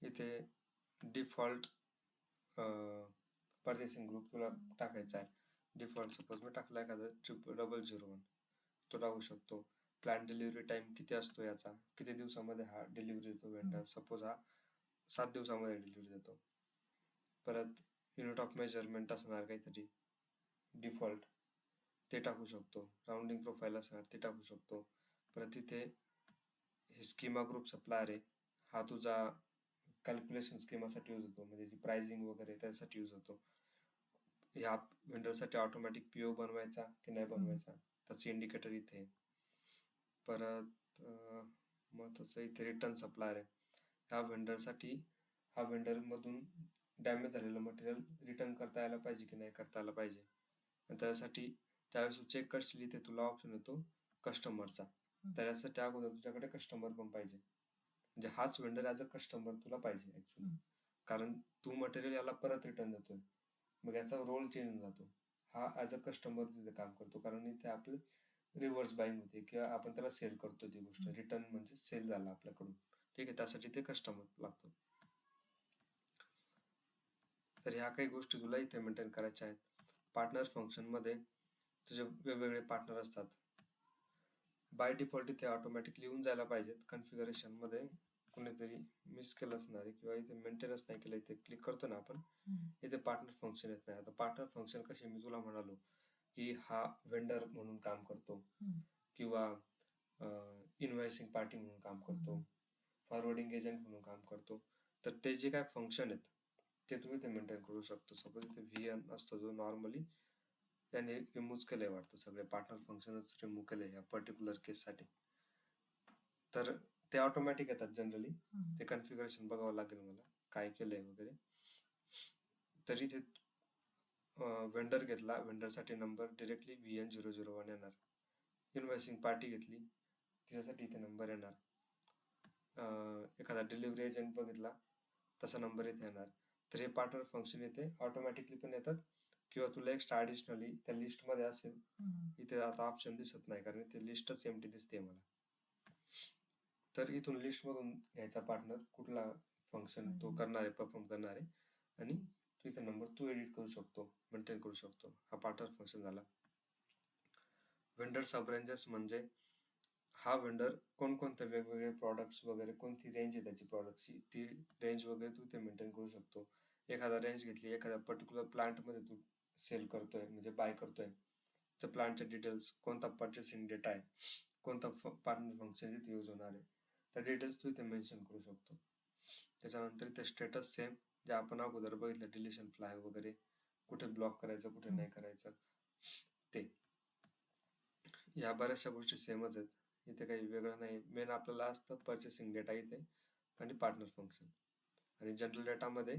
Speaker 1: इथे डिफॉल्ट परचेसिंग ग्रुप तुला टाकायचा आहे. डिफॉल्ट सपोज मी टाकला एखादा 0001, तो टाकू शकतो. प्लॅन डिलिव्हरी टाइम किती असतो याचा, किती दिवसामध्ये हा डिलिव्हरी देतो व्हेंडर. सपोज हा 7 दिवसामध्ये डिलिव्हरी देतो. परत युनिट ऑफ मेजरमेंट असणार काहीतरी डिफॉल्ट, ते टाकू शकतो. राउंडिंग प्रोफाईल असणार ते टाकू शकतो. परत इथे हे स्कीमा ग्रुप सप्लायर आहे, हा तुझा कॅल्क्युलेशन स्कीमासाठी यूज होतो, म्हणजे जी प्राइसिंग वगैरे त्यासाठी यूज होतो. ह्या व्हेंडरसाठी ऑटोमॅटिक PO बनवायचा की नाही बनवायचा त्याचे इंडिकेटर इथे. परत महत्वाचं इथे रिटर्न सप्लायर आहे. ह्या व्हेंडरसाठी हा व्हेंडरमधून डॅमेज झालेलं मटेरियल रिटर्न करता यायला पाहिजे की नाही करता आलं पाहिजे. आणि त्यासाठी त्यावेळेस तू चेक करशील, इथे तुला ऑप्शन येतो कस्टमरचा. त्याच्यासाठी अगोदर तुझ्याकडे कस्टमर पण पाहिजे, म्हणजे हाच व्हेंडर ॲज अ कस्टमर तुला पाहिजे ऍक्च्युली, कारण तू मटेरियल याला परत रिटर्न देतोय, मग याचा रोल चेंज होऊन जातो. हा ॲज अ कस्टमर तिथे काम करतो, कारण इथे आपली रिव्हर्स बाईंग होते किंवा आपण त्याला सेल करतो. ती गोष्ट रिटर्न म्हणजे सेल झाला आपल्याकडून. ठीक आहे, त्यासाठी ते कस्टमर लागतो. तर ह्या काही गोष्टी तुला इथे मेंटेन करायच्या आहेत. पार्टनर फंक्शनमध्ये तुझे वेगवेगळे पार्टनर असतात. बाय डिफॉल्ट इथे ऑटोमॅटिकली येऊन जायला पाहिजेत. कन्फिगरेशनमध्ये कोणीतरी मिस केलं असणार आहे किंवा इथे मेंटेनन्स नाही केलं. इथे क्लिक करतो ना आपण, इथे पार्टनर फंक्शन येत नाही. आता पार्टनर फंक्शन कसे, मी तुला म्हणालो की हा व्हेंडर म्हणून काम करतो किंवा इन्व्हॉइसिंग पार्टी म्हणून काम करतो, फॉरवर्डिंग एजंट म्हणून काम करतो. तर ते जे काय फंक्शन आहेत ते तू इथे मेंटेन करू शकतो. सपोज इथे VN असतो जो नॉर्मली त्याने रिमूव्ह केलंय वाटतं, सगळे पार्टनर फंक्शनच रिमूव्ह केले या पर्टिक्युलर केससाठी. तर ते ऑटोमॅटिक येतात जनरली. ते कन्फिगरेशन बघावं लागेल मला काय केलंय वगैरे. तर इथे व्हेंडर घेतला, व्हेंडरसाठी नंबर डिरेक्टली VN001 येणार. इन्व्हॉइसिंग पार्टी घेतली तिच्यासाठी इथे नंबर येणार. एखादा डिलिव्हरी एजंट बघितला तसा नंबर इथे येणार. तर हे पार्टनर फंक्शन इथे ऑटोमॅटिकली पण येतात किंवा तुला एक्स्ट्रा ॲडिशनली त्या लिस्टमध्ये असेल. इथे आता ऑप्शन दिसत नाही कारण इथे लिस्टच एम्प्टी दिसते मला. तर इथून लिस्टमधून घ्यायचा पार्टनर, कुठला फंक्शन तो करणार आहे, परफॉर्म करणार आहे, आणि इथे नंबर तू एडिट करू शकतो, मेंटेन करू शकतो. हा पार्टनर फंक्शन झाला. व्हेंडर सब रेंजेस म्हणजे हा व्हेंडर कोणकोणते वेगवेगळे प्रॉडक्ट्स वगैरे, कोणती रेंज आहे त्याची प्रॉडक्टची, ती रेंज वगैरे तू इथे मेंटेन करू शकतो. एखादा रेंज घेतली, एखाद्या पर्टिक्युलर प्लांटमध्ये तू सेल करतोय म्हणजे बाय करतोय, तर प्लांटचे डिटेल्स, कोणता परचेसिंग डेटा आहे, कोणता पार्टनर फंक्शन इथे यूज होणार आहे, त्या डिटेल्स तू इथे मेन्शन करू शकतो. त्याच्यानंतर इथे स्टेटस सेम जे आपण अगोदर बघितलं, डिलिशन फ्लॅग वगैरे, कुठे ब्लॉक करायचं कुठे नाही करायचं ते, या बऱ्याचशा गोष्टी सेमच आहेत. इथे काही वेगळं नाही. मेन आपल्याला असतं परचेसिंग डेटा इथे आणि पार्टनर फंक्शन, आणि जनरल डेटामध्ये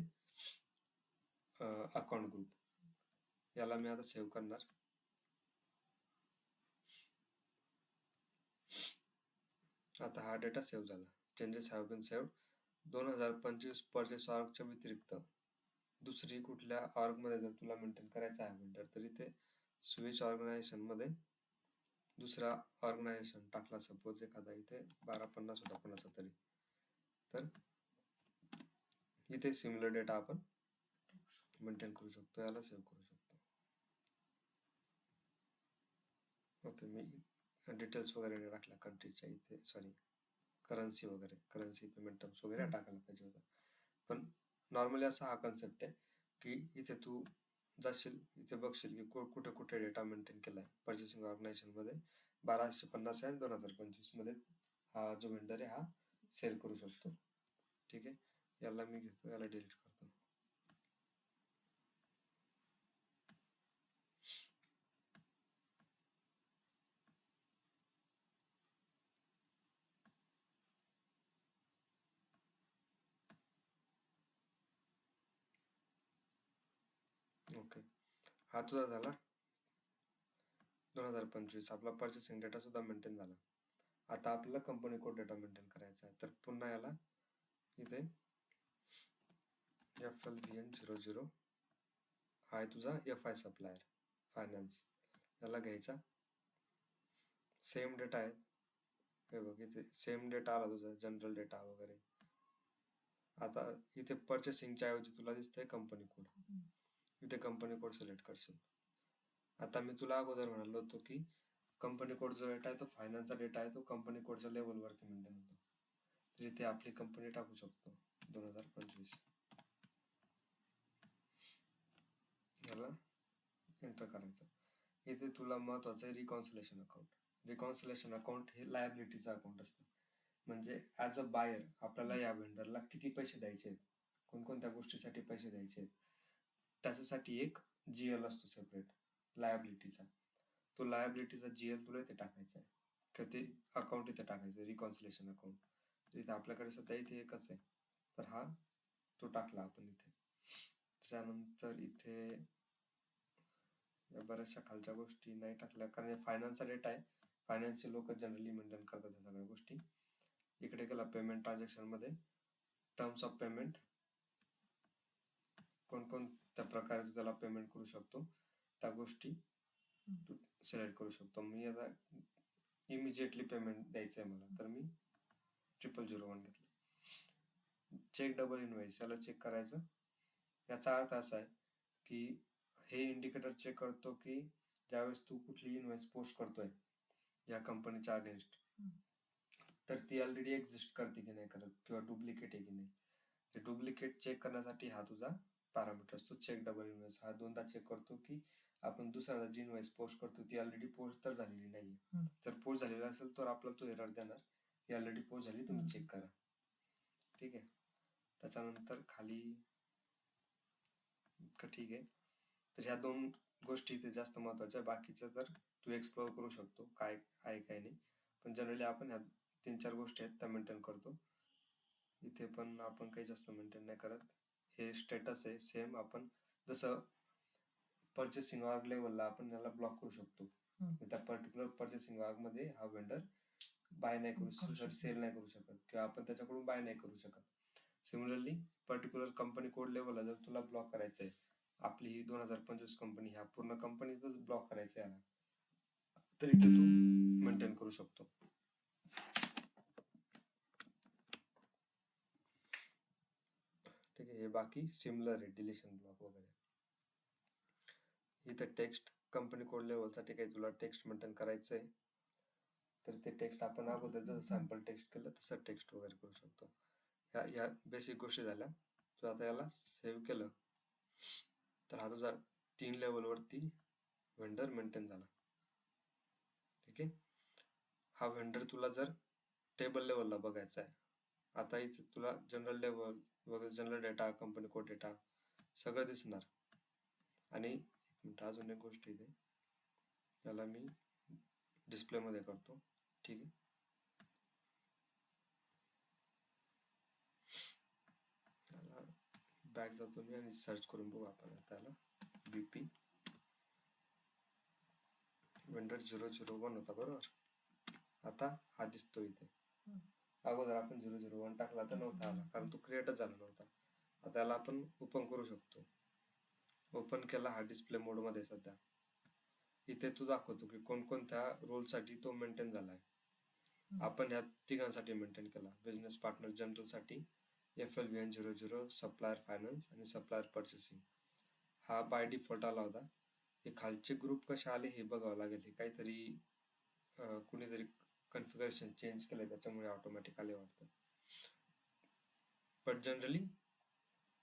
Speaker 1: अकाउंट ग्रुप. याला मी आता सेव्ह करणार. आता हा डेटा सेव्ह झाला. Changes have been saved. 2025 purchase ऑर्गच्या व्यतिरिक्त दुसरी कुठल्या ऑर्गमध्ये जर तुला मेंटेन करायचं आहे वेंडर, तर इथे स्विच ऑर्गनायझेशनमध्ये दुसरा ऑर्गनायझेशन टाकला, सपोज एखादा इथे 1250 होता कोणाचा तरी, तर इथे सिमिलर डेटा आपण मेंटेन करू शकतो, याला सेव्ह करू शकतो. ओके, मी डिटेल्स वगैरे नाही टाकल्या कंट्रीच्या इथे, सॉरी करन्सी वगैरे, करन्सी पेमेंट टर्म्स वगैरे टाकायला पाहिजे होतं. पण नॉर्मली असा हा कन्सेप्ट आहे की इथे तू जाशील, इथे बघशील की कुठे कुठे डेटा मेंटेन केला आहे परचेसिंग ऑर्गनायझेशनमध्ये. 1250 आहे 2025 मध्ये हा जो वेंडर आहे हा सेल करू शकतो. ठीक आहे, याला मी घेतो, याला डिलीट करतो. ओके, हा तुझा झाला 2025. आपला परचेसिंग डेटा सुद्धा मेंटेन झाला. आता आपल्याला कंपनी कोड डेटा मेंटेन करायचा आहे, तर पुन्हा याला इथे FLVN00 हा आहे तुझा FI सप्लायर फायनान्स, याला घ्यायचा. सेम डेटा आहे, हे बघ इथे सेम डेटा आला तुझा, जनरल डेटा वगैरे. आता इथे परचेसिंगच्या ऐवजी तुला दिसतंय कंपनी कोड, इथे कंपनी कोड सिलेक्ट करशील. आता मी तुला अगोदर म्हणालो होतो की कंपनी कोड जो डेटा आहे तो फायनान्सचा डेटा आहे, तो कंपनी कोडच्या लेवलवरती मेंटेन होतो. तर इथे आपली कंपनी टाकू शकतो 2025, याला एंटर करायचं. इथे तुला महत्वाचं आहे रिकॉन्सिलेशन अकाउंट. रिकॉन्सिलेशन अकाउंट हे लायबिलिटीचं अकाउंट असतं, म्हणजे ॲज अ बायर आपल्याला या वेंडरला किती पैसे द्यायचे आहेत, कोणकोणत्या गोष्टीसाठी पैसे द्यायचे आहेत, त्याच्यासाठी एक GL असतो सेपरेट लायबिलिटीचा. तो लायबिलिटीचा GL तुला इथे टाकायचा आहे, किंवा ते अकाउंट इथे टाकायचं आहे, रिकॉन्सिलेशन अकाउंट. तर इथे आपल्याकडे सध्या इथे एकच आहे, तर हा तो टाकला आपण इथे. त्याच्यानंतर इथे बऱ्याचशा खालच्या गोष्टी नाही टाकल्या, कारण हे फायनान्सचा डेटा आहे, फायनान्सचे लोक जनरली मेंटेन करतात या सगळ्या गोष्टी. इकडे गेला पेमेंट ट्रान्झॅक्शनमध्ये, टर्म्स ऑफ पेमेंट, कोणकोणत्या प्रकारे तू त्याला पेमेंट करू शकतो त्या गोष्टी तू सिलेक्ट करू शकतो. मी आता इमिजिएटली पेमेंट द्यायचं आहे मला, तर मी 0001 घेतलं. चेक डबल इनवॉइस, याला चेक करायचं. याचा अर्थ असा आहे की हे इंडिकेटर चेक करतो की ज्यावेळेस तू कुठली इनवॉइस पोस्ट करतोय या कंपनीच्या अगेन्स्ट, तर ती ऑलरेडी एक्झिस्ट करते की नाही करत, किंवा डुप्लिकेट आहे की नाही. ते डुप्लिकेट चेक करण्यासाठी हा तुझा पॅरामीटर असतो. चेक डबल इनवॉइस हा दोनदा चेक करतो की आपण दुसऱ्याला जी इनवॉइस पोस्ट करतो ती ऑलरेडी पोस्ट तर झालेली नाहीये. जर पोस्ट झालेला असेल तर आपला तो एरर देणार, ही ऑलरेडी पोस्ट झाली, तुम्ही चेक करा. ठीक आहे, त्याच्यानंतर खाली ठीक आहे. तर ह्या दोन गोष्टी इथे जास्त महत्वाच्या. बाकीचं तर तू एक्सप्लोअर करू शकतो काय आहे काय नाही, पण जनरली आपण ह्या 3-4 गोष्टी आहेत त्या मेंटेन करतो. इथे पण आपण काही जास्त मेंटेन नाही करत. हे स्टेटस आहे सेम, आपण जसं परचेसिंग ऑर्ग लेवलला आपण याला ब्लॉक करू शकतो, त्या पर्टिक्युलर परचेसिंग ऑर्ग मध्ये हा वेंडर बाय नाही करू शकत, सेल नाही करू शकत, किंवा आपण त्याच्याकडून बाय नाही करू शकत. सिमिलरली पर्टिक्युलर कंपनी कोड लेवलला जर तुला ब्लॉक करायचं आहे, आपली ही 2025 कंपनी, ह्या पूर्ण कंपनीतच ब्लॉक करायचं आहे, तर इथे तू मेंटेन करू शकतो. ठीक आहे, हे बाकी सिमिलर आहे, डिलिशन ब्लॉक वगैरे. इथे टेक्स्ट कंपनी कोड लेवलसाठी काही तुला टेक्स्ट मेंटेन करायचं आहे, तर ते टेक्स्ट आपण अगोदर जसं सॅम्पल टेक्स्ट केलं तसं टेक्स्ट वगैरे करू शकतो. ह्या बेसिक गोष्टी झाल्या. तू आता याला सेव्ह केलं तर हा तुझा 3 लेवलवरती व्हेंडर मेंटेन झाला. ठीक आहे. हा व्हेंडर तुला जर टेबल लेवलला बघायचा आहे, आता इथे तुला जनरल लेवल वगैरे, general data, company code data सगळं दिसणार. आणि एक मिनिट, अजून एक गोष्ट इथे त्याला मी डिस्प्ले मध्ये करतो. ठीक आहे. बॅक जातो मी आणि सर्च करून बघू आपण त्याला. BP वेंडर 001 होता बरोबर. आता हा दिसतो इथे. अगोदर आपण 001 टाकला तर नव्हता आला, कारण तो क्रिएटच झाला नव्हता. आता त्याला आपण ओपन करू शकतो. ओपन केला, हा डिस्प्ले मोड मध्ये सध्या. इथे तो दाखवतो की कोणकोणत्या रोलसाठी तो मेंटेन झालाय. आपण ह्या तिघांसाठी मेंटेन केला. बिझनेस पार्टनर जनरल साठी FLVN 00, सप्लायर फायनान्स आणि सप्लायर पर्चेसिंग. हा बाय डिफॉल्ट आला होता. हे खालचे ग्रुप कसे आले हे बघावं लागेल. हे काहीतरी कुणीतरी कन्फिगरेशन चेंज केलंय त्याच्यामुळे ऑटोमॅटिक आले वाटतं. पण जनरली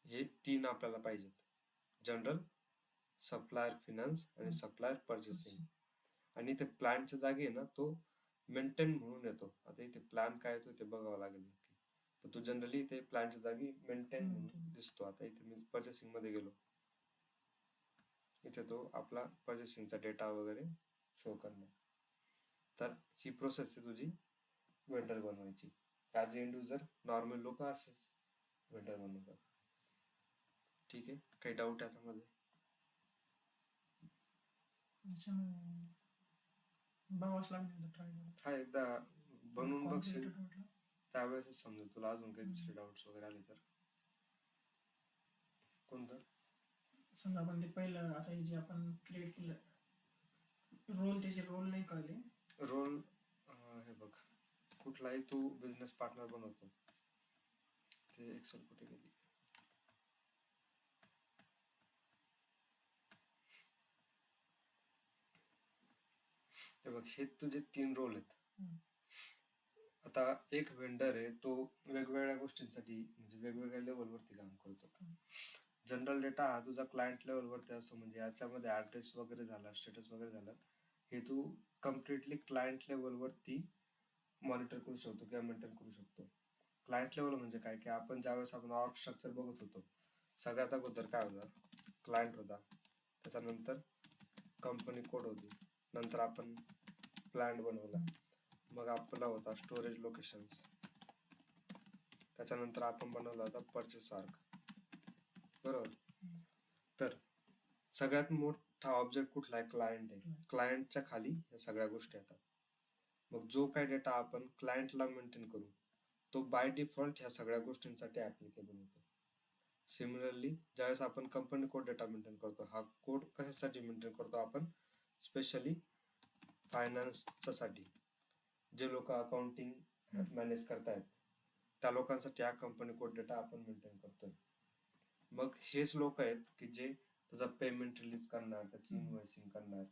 Speaker 1: हे 3 आपल्याला पाहिजेत: जनरल, सप्लायर फायनान्स आणि सप्लायर पर्चेसिंग. आणि इथे प्लॅनच्या जागी आहे ना तो मेंटेन म्हणून येतो. आता इथे प्लॅन काय येतो ते बघावं लागेल नक्की. पण तो जनरली इथे प्लॅनच्या जागी मेंटेन म्हणून दिसतो. आता इथे मी पर्चेसिंग मध्ये गेलो, इथे तो आपला पर्चेसिंगचा डेटा वगैरे शो करणार. तर ही प्रोसेस आहे तुझी वेंडर बनवायची. ॲज एंड युजर नॉर्मल लोक असंच वेंडर बनवतात. ठीक आहे. काही डाऊट आहे त्यामध्ये? हा, एकदा बनवून बघशील त्यावेळेसच समजेल तुला. अजून काही दुसरे डाऊट्स वगैरे आले तर. कोणतं?
Speaker 2: समजा आपण ते पहिलं, आता हे जे आपण क्रिएट केलं रोल, त्याचे रोल नाही कळले.
Speaker 1: रोल हे बघ, कुठलाही तू बिझनेस पार्टनर बनवतो ते एक्सेल कुठे गेली? हे बघ, हे तुझे 3 रोल आहेत. आता एक वेंडर आहे, तो वेगवेगळ्या गोष्टींसाठी म्हणजे वेगवेगळ्या लेवलवरती काम करतो. जनरल डेटा हा तुझा क्लायंट लेवलवरती असतो. म्हणजे याच्यामध्ये ऍड्रेस वगैरे झाला, स्टेटस वगैरे झालं, हे तू कम्प्लिटली क्लायंट लेवलवरती मॉनिटर करू शकतो किंवा मेंटेन करू शकतो. क्लायंट लेवल म्हणजे काय की आपण ज्यावेळेस आपण ऑर्ग स्ट्रक्चर बघत होतो, सगळ्यात अगोदर काय होता? क्लायंट होता, त्याच्यानंतर कंपनी कोड होती, नंतर आपण प्लॅन बनवला, मग आपला होता स्टोरेज लोकेशन्स, त्याच्यानंतर आपण बनवला होता परचेस आर्क. बरोबर. तर सगळ्यात मोठा ऑब्जेक्ट कुठला आहे? क्लायंट आहे. क्लायंटच्या खाली या सगळ्या गोष्टी येतात. मग जो काय डेटा आपण क्लायंटला मेंटेन करू तो बाय डिफॉल्ट ह्या सगळ्या गोष्टींसाठी ऍप्लिकेबल होतो. सिमिलरली ज्यावेळेस आपण कंपनी कोड डेटा मेंटेन करतो, हा कोड कशासाठी मेंटेन करतो आपण? स्पेशली फायनान्सच्या साठी. जे लोक अकाउंटिंग मॅनेज करतायत त्या लोकांसाठी हा कंपनी कोड डेटा आपण मेंटेन करतोय. मग हेच लोक आहेत की जे त्याचा पेमेंट रिलीज करणार, त्याची इनव्हॉइसिंग करणार.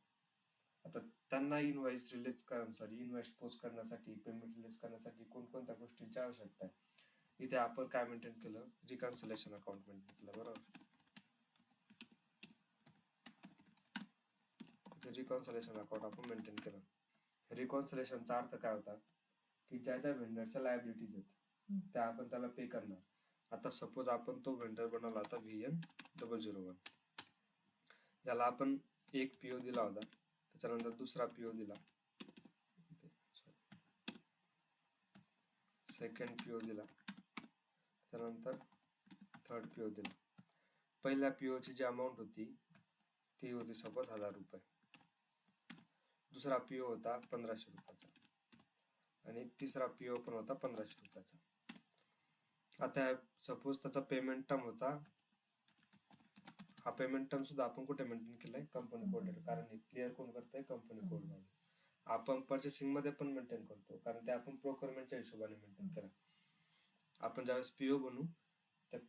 Speaker 1: आता त्यांना इनव्हॉइस रिलीज इनव्हॉइस पोस्ट करण्यासाठी, पेमेंट रिलीज करण्यासाठी कोणकोणत्या गोष्टींची आवश्यकता आहे? इथे आपण काय मेंटेन केलं? रिकन्सिलेशन अकाउंट मेंटेन केलं. बरोबर. रिकॉन्सिलेशन अकाउंट आपण मेंटेन केलं. रिकॉन्सिलेशनचा अर्थ काय होता? की ज्या ज्या व्हेंडरच्या लायबिलिटीज आहेत त्या आपण त्याला पे करणार. आता सपोज आपण तो व्हेंडर बनवला होता VN001, याला आपण एक PO दिला होता, त्याच्यानंतर दुसरा PO दिला, सेकंड PO दिला, त्यानंतर थर्ड PO दिला. पहिल्या PO ची जी अमाऊंट होती ती होती सपोज 1000 रुपये, दुसरा PO होता 1500 रुपयाचा आणि तिसरा PO पण होता 1500 रुपयाचा. आता सपोज त्याचा पेमेंट टर्म होता, हा पेमेंट टर्म सुद्धा आपण कुठे मेंटेन केलाय? कंपनी कोड, कारण हे क्लिअर कोण करतंय? कंपनी कोड वाले. आपण पर्चेसिंग मध्ये पण मेंटेन करतो, कारण ते आपण प्रोक्युरमेंटच्या हिशोबाने मेंटेन केलं. आपण ज्यावेळेस PO बनवू तर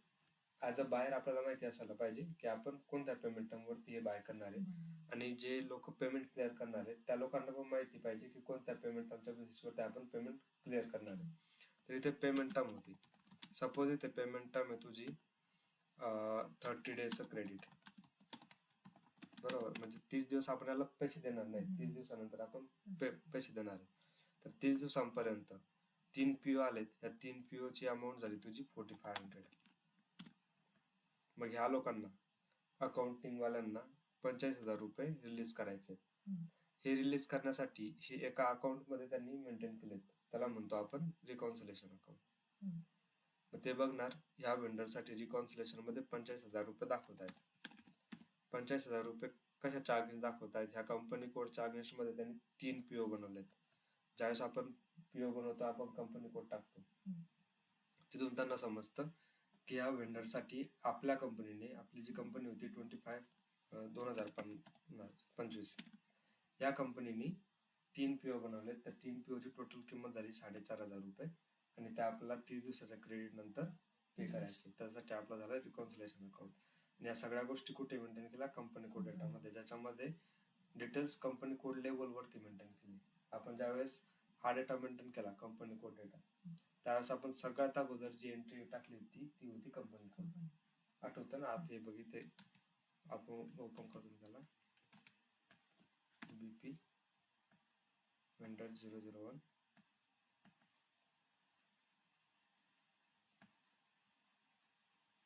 Speaker 1: ऍज अ बायर आपल्याला माहिती असायला पाहिजे की आपण कोणत्या पेमेंट टर्म वरती हे बाय करणार आहे, आणि जे लोक पेमेंट क्लिअर करणार आहेत त्या लोकांना पण माहिती पाहिजे की कोणत्या पेमेंट टर्मच्या बेसिसवरती आपण पेमेंट क्लिअर करणार आहे. तर इथे पेमेंट टर्म होती. सपोज इथे पेमेंट टर्म आहे तुझी 30 डेजचं क्रेडिट, बरोबर. म्हणजे 30 दिवस आपण याला पैसे देणार नाही, 30 दिवसानंतर आपण पैसे देणार आहे. तर 30 दिवसांपर्यंत 3 PO आलेत, या 3 PO ची अमाऊंट झाली तुझी 4500. मग ह्या लोकांना, अकाउंटिंग वाल्यांना 45,000 रुपये रिलीज करायचे. हे रिलीज करण्यासाठी हे एका अकाउंट मध्ये त्यांनी मेंटेन केलेत, त्याला म्हणतो आपण रिकॉन्सिलेशन अकाउंट. मग ते बघणार ह्या वेंडरसाठी रिकॉन्सिलेशन मध्ये 45,000 रुपये दाखवत आहेत. 45,000 रुपये कशाच्या अगेन्स्ट दाखवत आहेत? ह्या कंपनी कोडच्या अगेन्स्ट मध्ये त्यांनी 3 PO बनवलेत. ज्यावेळेस आपण PO बनवतो, आपण कंपनी कोड टाकतो, तिथून त्यांना समजतं की या वेंडरसाठी आपल्या कंपनीने, आपली जी कंपनी होती 2025, या कंपनीने 3 PO बनवले. त्या 3 PO ची टोटल किंमत झाली 4,500 रुपये, आणि त्या आपल्याला 30 दिवसाच्या क्रेडिट नंतर पे करायचे. त्यासाठी आपला झाला रिकॉन्सिलेशन अकाउंट. आणि या सगळ्या गोष्टी कुठे मेंटेन केल्या? कंपनी कोड डेटामध्ये, ज्याच्यामध्ये डिटेल्स कंपनी कोड लेवलवरती मेंटेन केली. आपण ज्यावेळेस हा डेटा मेंटेन केला, कंपनी कोड डेटा, त्यावेळेस आपण सगळ्यात अगोदर जी एंट्री टाकली होती ती होती कंपनी कोड. आठवतं ना? आता हे बघितले आपण, ओपन करून त्याला BP वेंडर 001,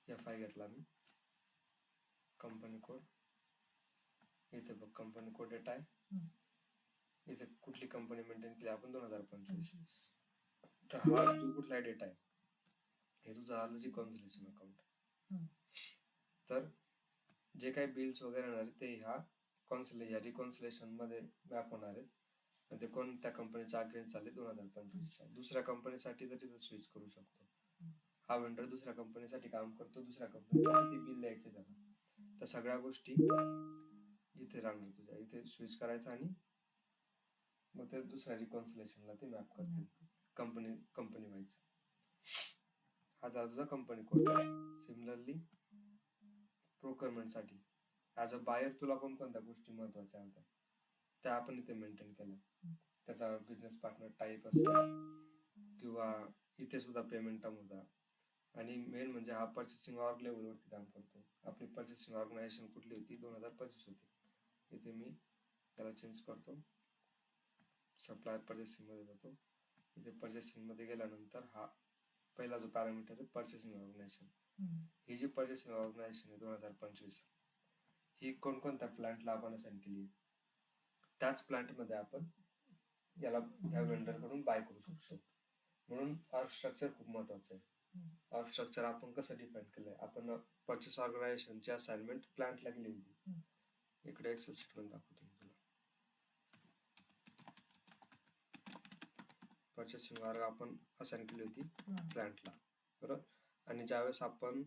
Speaker 1: FI घेतला मी, कंपनी कोड, इथे बघ कंपनी कोड डेटा आहे, इथे कुठली कंपनी मेंटेन केली आपण 2025. तर हा जो कुठला डेटा आहे हे तुझं आलं रिकॉन्सिलेशन अकाउंट. तर जे काही बिल्स वगैरे येणार ते ह्या रिकॉन्सिलेशन मध्ये मॅप होणार आहेत. ते कोणत्या कंपनीच्या अगेन्स्ट चालले 2025च्या. दुसऱ्या कंपनीसाठी तर तिथं स्विच करू शकतो. हा वेंडर दुसऱ्या कंपनीसाठी काम करतो, दुसऱ्या कंपनीसाठी बिल द्यायचे त्याला. तर सगळ्या गोष्टी इथे राहणार तुझ्या, इथे स्विच करायचं आणि मग ते दुसऱ्या रिकॉन्सिलेशनला ते मॅप करतील कंपनी वाईज. हा झाला तुझा कंपनी कोड. सिमिलरली प्रोक्युरमेंटसाठी ॲज अ बायर तुला कोणकोणत्या गोष्टी महत्वाच्या होत्या त्या आपण इथे मेंटेन केल्या. त्याचा बिझनेस पार्टनर टाईप असेल किंवा इथे सुद्धा पेमेंट टर्म होता. आणि मेन म्हणजे हा पर्चेसिंग ऑर्ग लेवलवरती काम करतो. आपली पर्चेसिंग ऑर्गनायझेशन कुठली होती? 2025 होती. इथे मी त्याला चेंज करतो, सप्लायर पर्चेसिंग मध्ये जातो. इथे पर्चेसिंग मध्ये गेल्यानंतर हा पहिला जो पॅरामीटर आहे पर्चेसिंग ऑर्गनायझेशन. ही जी पर्चेसिंग ऑर्गनायझेशन आहे 2025, ही कोणकोणत्या प्लांटला आपण असाइन केली आहे, त्याच प्लांटमध्ये आपण याला ह्या वेंडर कडून बाय करू शकतो. म्हणून ऑर्ग स्ट्रक्चर खूप महत्वाचं आहे. ऑर्ग स्ट्रक्चर आपण कसं डिफाईन केलंय? आपण परचेस ऑर्गनायझेशनची असाइनमेंट प्लांटला केली होती. इकडे एक्सेल शीट मध्ये दाखवतो मी तुला. पर्चेसिंग ऑर्ग आपण असाइन केली होती प्लांटला, बरोबर. आणि ज्यावेळेस आपण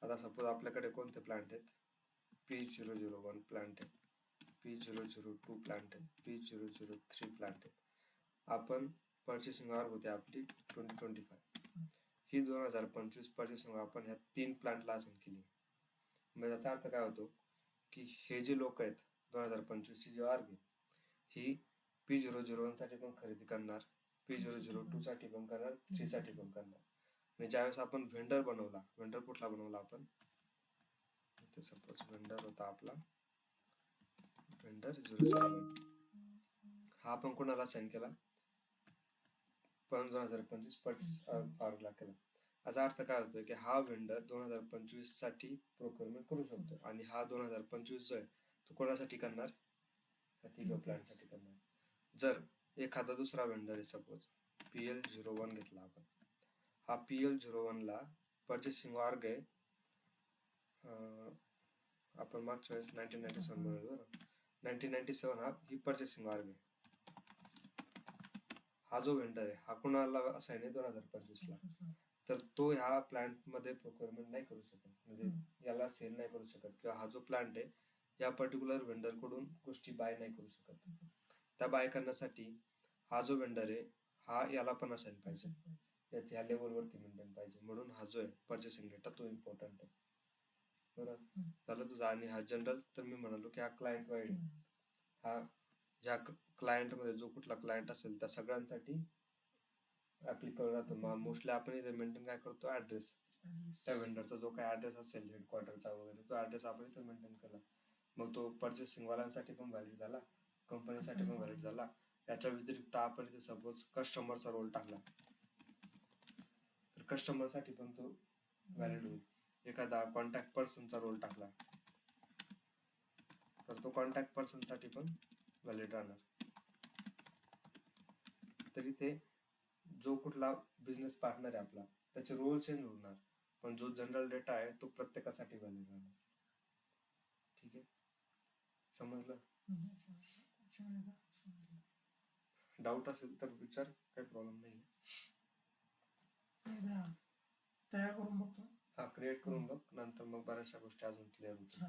Speaker 1: आता सपोज आपल्याकडे कोणते प्लांट आहेत? P001 प्लांट आहे, P002 प्लांट आहे, P003 प्लांट आहे. आपण पर्चेसिंग ऑर्ग होते आपली 2025, ही 2025 पर्चेसिंग आपण ह्या 3 प्लांटला असाइन केली. म्हणजे याचा अर्थ काय होतो की हे जे लोक आहेत 2025 ची जी ऑर्ग आहे ही P001 साठी पण खरेदी करणार, P002 साठी पण करणार, 3 साठी पण करणार. आणि ज्यावेळेस आपण व्हेंडर बनवला, व्हेंडर कुठला बनवला आपण? इथे सपोज व्हेंडर होता आपला व्हेंडर 001, हा आपण कोणाला असाइन केला? 2025 पर्चेस ऑर्गला केला. याचा अर्थ काय होतोय की हा व्हेंडर 2025 साठी प्रोक्युरमेंट करू शकतो, आणि हा 2025 जो आहे तो कोणासाठी करणार? या तिघ प्लांट साठी करणार. जर एखादा दुसरा व्हेंडर आहे, सपोज PL01 घेतला आपण, हा PL01 ला पर्चेसिंग ऑर्ग आहे आपण मागच्या वेळेस 1997 बनवलं बरं. 1997 हा ही पर्चेसिंग ऑर्ग आहे. हा जो व्हेंडर आहे हा कुणाला असाइन आहे? 2025 ला. तर तो ह्या प्लांट मध्ये प्रोक्युरमेंट नाही करू शकत, म्हणजे याला सेल नाही करू शकत, किंवा हा जो प्लांट आहे या पर्टिक्युलर व्हेंडर कडून गोष्टी बाय नाही करू शकत. त्या बाय करण्यासाठी हा जो व्हेंडर आहे हा याला पण असाइन पाहिजे, याच्या लेवलवरती मेंटेन पाहिजे. म्हणून हा जो आहे पर्चेसिंग डेटा तो इम्पॉर्टंट आहे, बरोबर झालं तुझा. आणि हा जनरल तर मी म्हणालो की हा क्लायंट वाईड, हा ह्या क्लायंट मध्ये जो कुठला क्लायंट असेल त्या सगळ्यांसाठी ऍप्लिकेबल राहतो. मोस्टली आपण इथे मेंटेन काय करतो? ऍड्रेस.
Speaker 2: आणि
Speaker 1: त्या वेंडरचा जो काही ऍड्रेस असेल हेडक्वार्टरचा वगैरे तो ऍड्रेस आपण इथे मेंटेन केला. मग तो पर्चेसिंग वाल्यांसाठी पण व्हॅलिड झाला, कंपनीसाठी पण व्हॅलिड झाला. याच्या व्यतिरिक्त आपण इथे सपोज कस्टमरचा रोल टाकला तर कस्टमरसाठी पण तो व्हॅलिड होईल. एखादा कॉन्टॅक्ट पर्सनचा रोल टाकला तर तो कॉन्टॅक्ट पर्सन साठी पण व्हॅलिड राहणार. तरी ते जो कुठला बिझनेस पार्टनर आहे आपला त्याचे रोल चेंज होणार, पण जो जनरल डेटा आहे तो प्रत्येकासाठी व्हॅलिड राहणार. ठीक आहे, समजलं? डाऊट असेल तर विचार, काही प्रॉब्लेम नाही.
Speaker 2: तयार करून बघतो.
Speaker 1: हा, क्रिएट करून बघ, नंतर मग बऱ्याचशा गोष्टी अजून क्लिअर होतील.